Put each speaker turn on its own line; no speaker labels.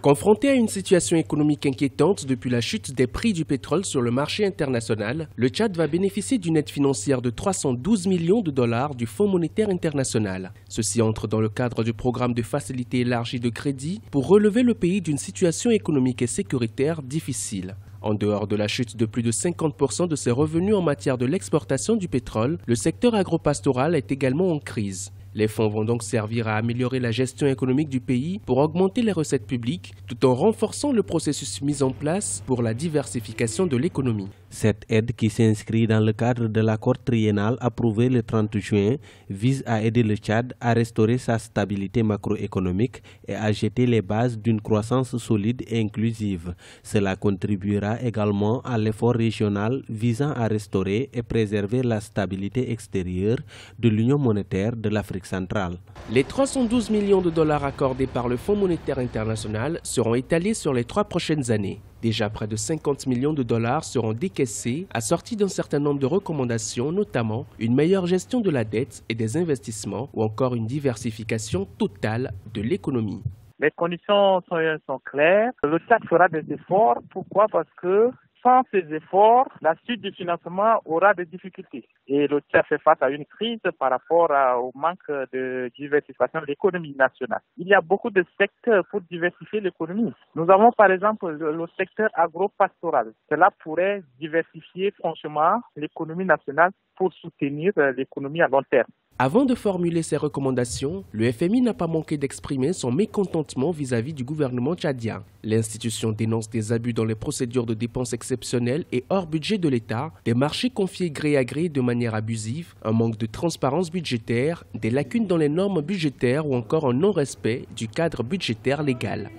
Confronté à une situation économique inquiétante depuis la chute des prix du pétrole sur le marché international, le Tchad va bénéficier d'une aide financière de 312 millions de dollars du Fonds monétaire international. Ceci entre dans le cadre du programme de facilité élargie de crédit pour relever le pays d'une situation économique et sécuritaire difficile. En dehors de la chute de plus de 50% de ses revenus en matière de l'exportation du pétrole, le secteur agropastoral est également en crise. Les fonds vont donc servir à améliorer la gestion économique du pays pour augmenter les recettes publiques, tout en renforçant le processus mis en place pour la diversification de l'économie.
Cette aide, qui s'inscrit dans le cadre de l'accord triennal approuvé le 30 juin, vise à aider le Tchad à restaurer sa stabilité macroéconomique et à jeter les bases d'une croissance solide et inclusive. Cela contribuera également à l'effort régional visant à restaurer et préserver la stabilité extérieure de l'Union monétaire de l'Afrique centrale.
Les 312 millions de dollars accordés par le Fonds monétaire international seront étalés sur les 3 prochaines années. Déjà près de 50 millions de dollars seront décaissés, assortis d'un certain nombre de recommandations, notamment une meilleure gestion de la dette et des investissements ou encore une diversification totale de l'économie.
Les conditions sont claires. Le Tchad fera des efforts. Pourquoi? Parce que sans ces efforts, la suite du financement aura des difficultés. Et le Tchad fait face à une crise par rapport au manque de diversification de l'économie nationale. Il y a beaucoup de secteurs pour diversifier l'économie. Nous avons par exemple le secteur agropastoral. Cela pourrait diversifier franchement l'économie nationale pour soutenir l'économie à long terme.
Avant de formuler ses recommandations, le FMI n'a pas manqué d'exprimer son mécontentement vis-à-vis du gouvernement tchadien. L'institution dénonce des abus dans les procédures de dépenses exceptionnelles et hors budget de l'État, des marchés confiés gré à gré de manière abusive, un manque de transparence budgétaire, des lacunes dans les normes budgétaires ou encore un non-respect du cadre budgétaire légal.